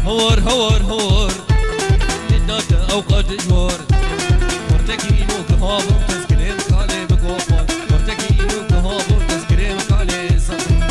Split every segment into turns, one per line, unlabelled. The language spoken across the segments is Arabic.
هور هور هور لدات اوقات جور ورتكينو كهاب تذكرين خالي بكوفر ورتكينو كهاب تذكرين خالي صدق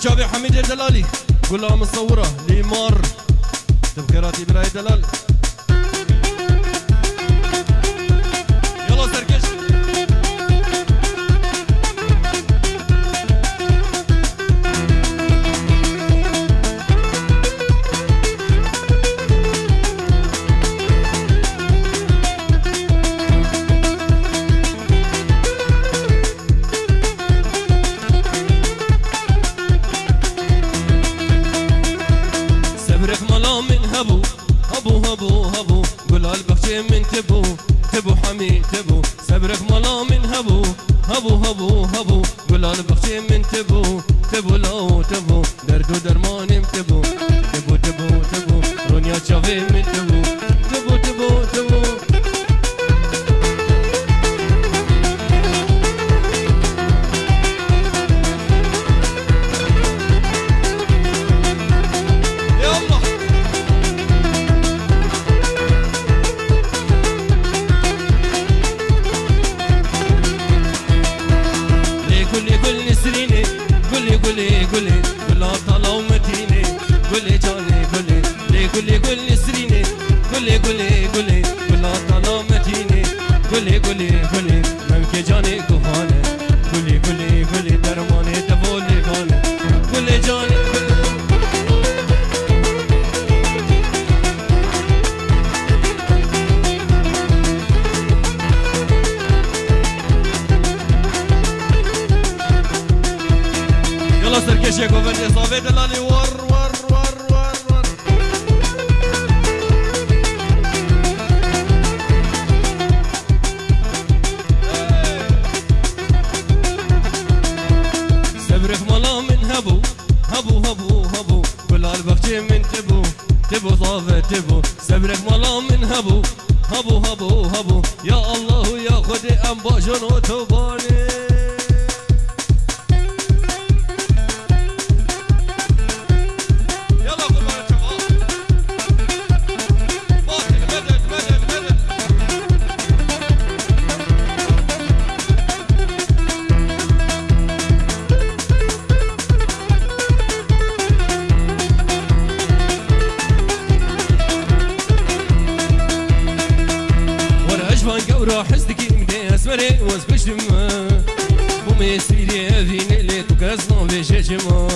شابي حميد الدلالي كلها مصورة ليمار تبكيراتي براي دلال يلا سركش
تبو حمي تبو صبرك ملا من هبو هبو هبو هبو قلال بخشي من تبو تبو لو تبو دردو درمان تبو تبو تبو تبو رونيا شافي من تبو تبو تبو تبو
سركشي كوفنتي صافي دلالي ور ور ور ور ور
صبرك ملا من هبو هبو هبو هبو كل البخشي من تبو تبو صافي تبو صبرك ملا من هبو هبو هبو هبو يا الله يا خدي ام باجون وتوباني كورا حزتكي مدي اسمري واسكشتما بومي سيري افيني لي توكاسنا بيجيجما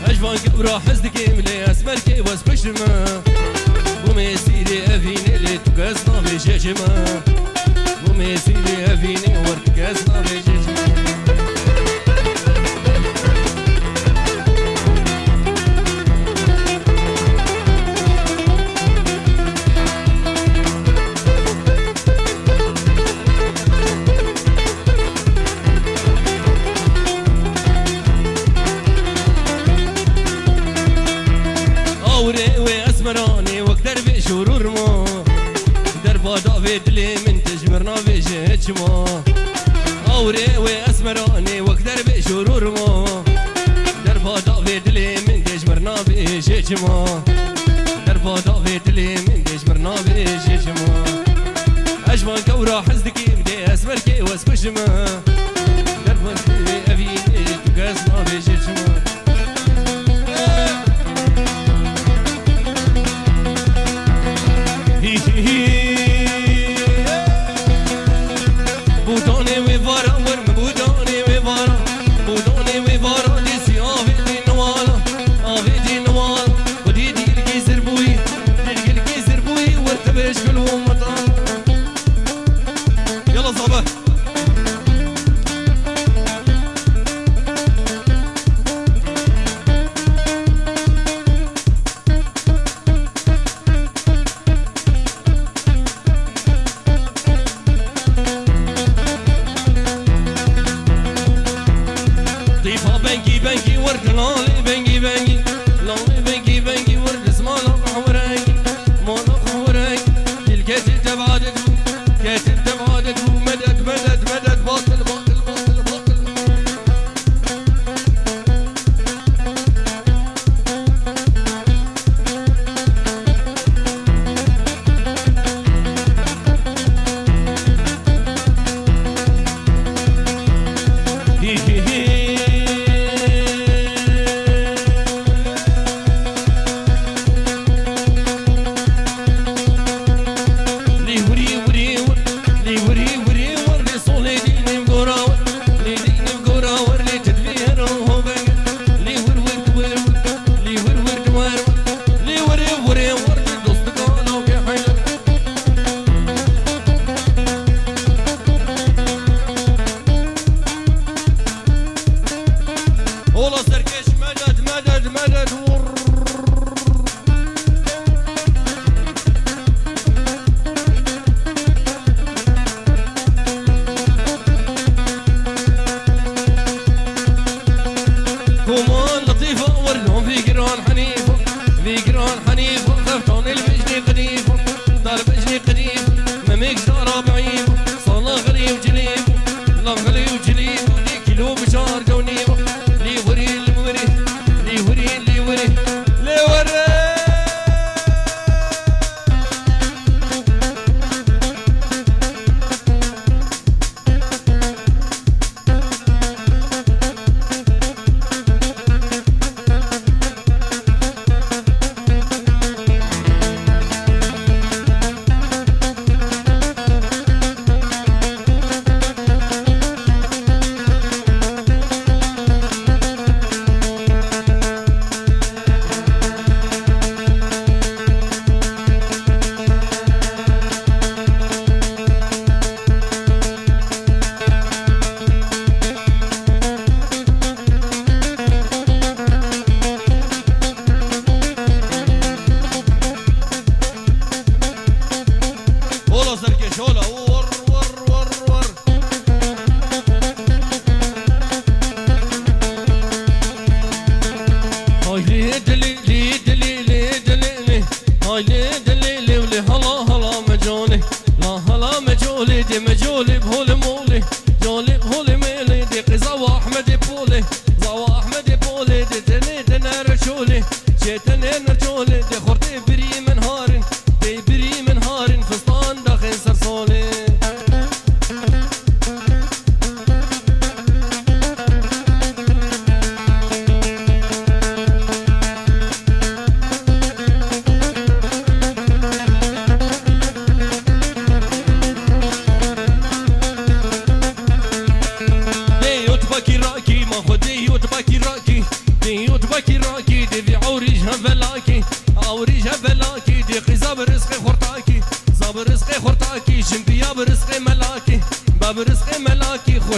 اجفان كورا حزتكي مدي اسمركي واسكشتما بومي سيري افيني لي توكاسنا بيجيجما بومي سيري افيني ورتكاسنا بيجيجما اسمراني وقدر بشرور ما دربا دافيد لي من تجمرنا بجيجما اوري واسمراني وقدر بشرور ما دربا دافيد لي من تجمرنا بجيجما دربا دافيد لي من تجمرنا بجيجما اجوان كورا حزدكي بدي اسمركي واسكشما دربا ابيني تقاسنا بجيجما بودوني ويفارا ورم بودوني ويفارا بودوني ويفارا ديسي آفيدي نوالا آفيدي نوالا ودي ديلكي زربوي ديلكي زربوي ورتبش كلهم مطان يلا صباح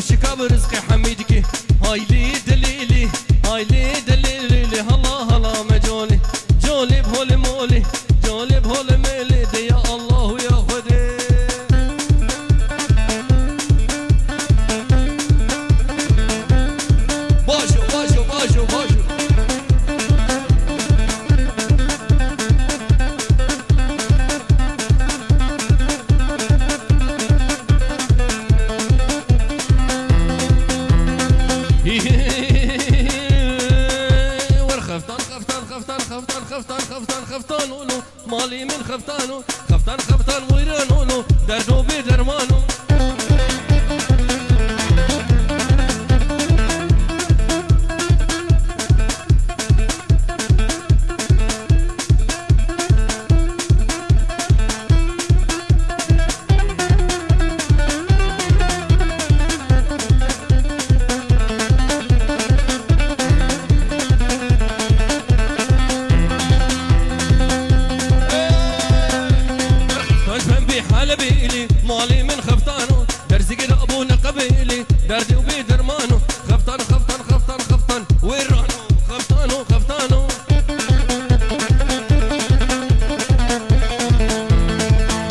وشكا برزقي حميدك هاي لي دليلي هاي لي دليلي هلا هلا ما جولي جولي بهول مولي جولي بهول ميلي دي يا الله يا خدي باشو باشو باشو باشو خفتان ولو مالي من خفتانو خفتان ويران ولو دردو بدرمانو مالي من خفتانو درزي قد ابونا قبيلي دردي وبيدرمانو خفتان ويرانو خفتانو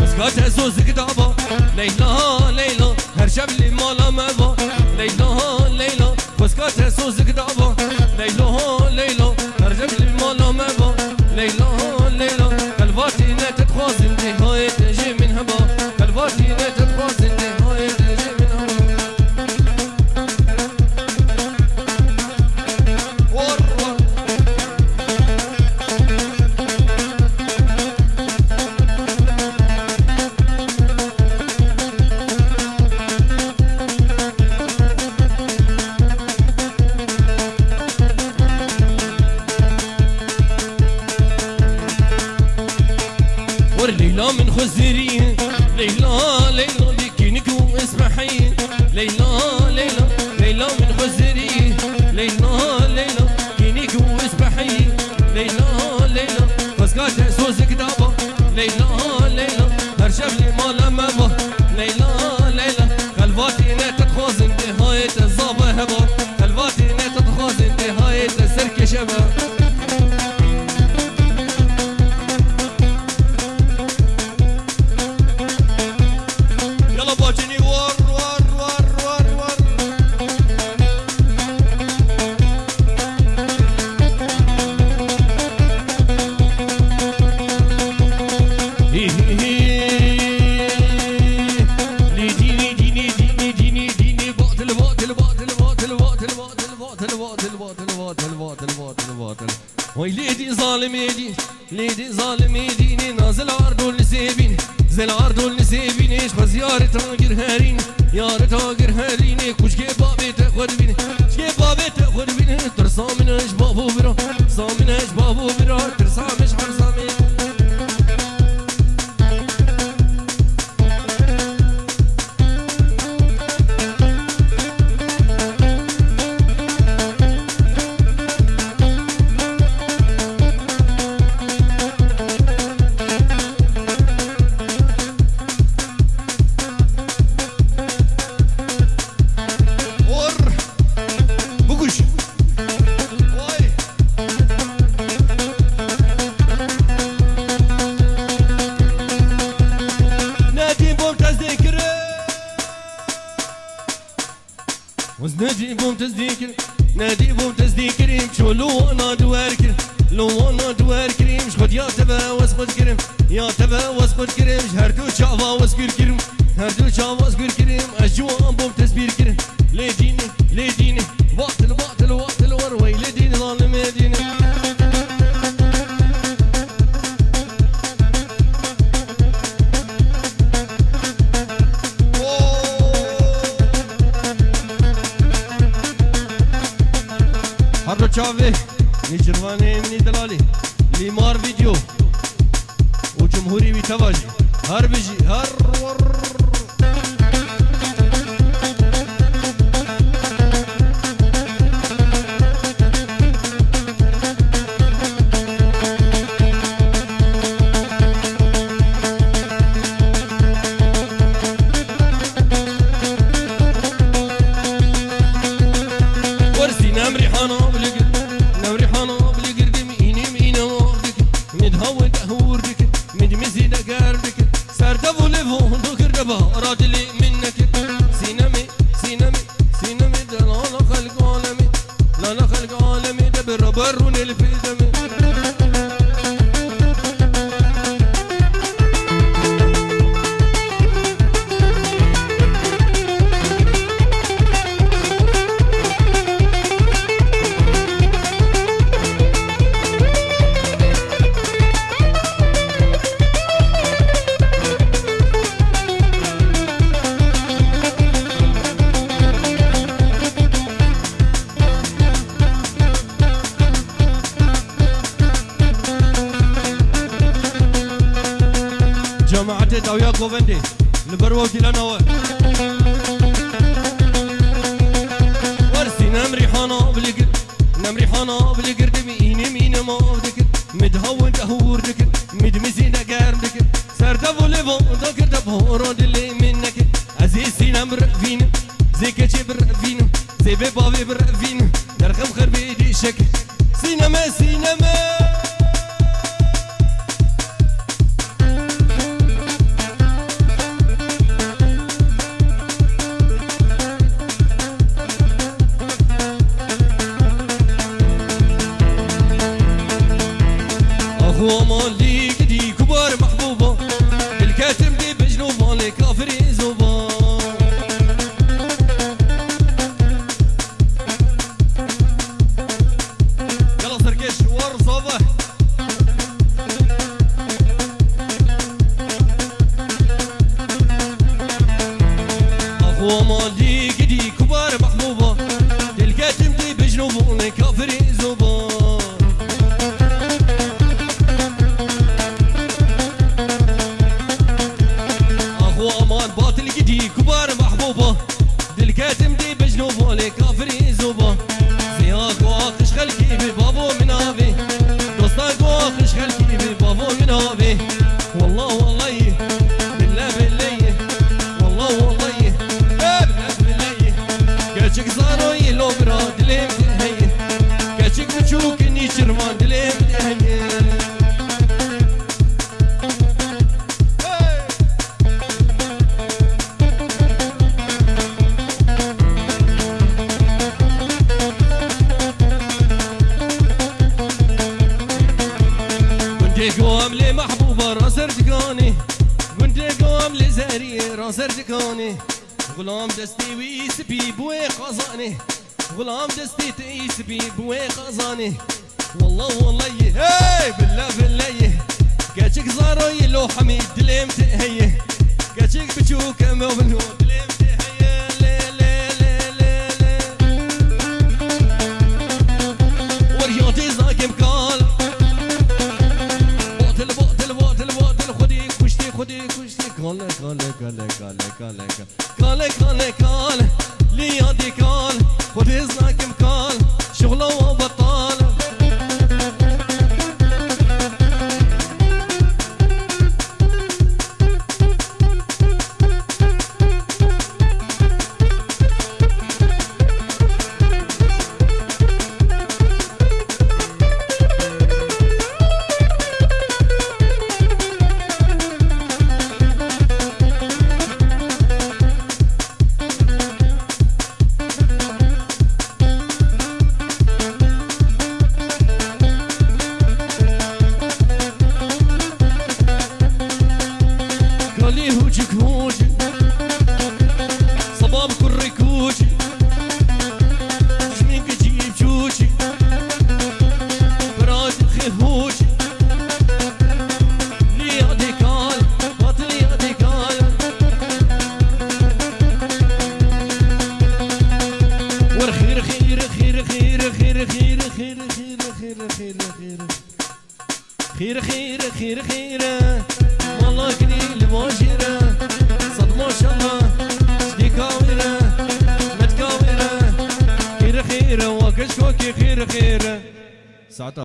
مسكات عزوز كتابة ليلى هرشب مالا مبا ليلى مسكات عزوز كتابة ليلى هرشب مالا مبا ليلى قلباتي لا تتخوزن دي هاي تجي من هبا قلباتي لا تتخوزن دي هاي تجي من هبا ليلى من خزرين ليلى بكينك واسمحي ليلى من خزرين ليلى كينك واسمحي ليلى فسكات سوزك دابا ليلى هرشب لي مالا مبا ليلى قلباتي لا تتخوزن دي هاي الزابة هبا قلباتي لا تتخوزن دي هاي السرك شبا وي ليدي ظالم يديني نازل عرض والنسيبين زل عرض والنسيبين ايش بزيارة راجر هارين يارة راجر هارين كوش كي بابي تاخد بيني كي بابي تاخد بيني ترسام من ايش بابو برا صام من ايش بابو برا ترسام ايش حرسامي نادي بوم تزديكر شو لو انا دواركر لو انا دواركر مش خد يا تبا واسخد كرم يا تبا واسخد كرم هردو شافا واسكر كرم هردو شافا واسكر كرم اجوا بوم تزبير كرم ليديني باطل وروي ليديني ظالم يديني هر چاوه نیچروانه منی دلالی لیمار ویدیو و جمهوری وی تواجی هر بجی هر ور
هاتي تاويا كوفندي لبروتي لنا ورسي نمري حانا بلقر نمري حانا بلقر دميني مين ما ذكر مدهون دهور ذكر مدمزين دقار ذكر سردفو لفو ذكر دفو رود اللي منك عزيزي نمر فين زي كتشي برفين زي بابي برفين درخم خربي دي شك سينما سينما هو مالي قدي كبار محبوبة الكاتم دي بجنوبة لكافري زوبة يلا سركش ورصوبة هو مالي قدي كبار محبوبة الكاتم دي بجنوبة لكافري زوبة كبار محبوبة دالكاتم دي بجنوبة لكافري زوبة زياك واقش خلكي ببابو من هابي دوستاك واقش خلكي ببابو من هابي والله والله بالله بالله والله والله بالله بالله كاتشك زارو يلو برا دليم تهي كاتشك بتشوك اني شرمان دليم تهي قوم لي محبوبة راس ارتكاني قلت قوم لي زهري راس ارتكاني غلام دستي ويسبي بوي قزاني غلام دستي تيسبي بوي قزاني والله والله هاي بالله بالله كاتشك زارو يلو حميد دليم تهي كاتشك بتشوك موبنو دليم تهي لي لي لي لي لي ورياضي زاكي مكال خدي كشتي كاله كاله كاله كاله كاله كاله كاله كاله ليادي كال خدي زاك مكال شغله وبطال صباب كل كوشي شمين كجيب شوشي براد الخيهوشي ليادي كال باطل يادي كال والخير خير خير خير خير خير خير خير خير خير خير خير خير والله قليل ماشيره صد ما شاء الله كاويرة متكاويرة خير خير وكشكوكي خير خير ساعتها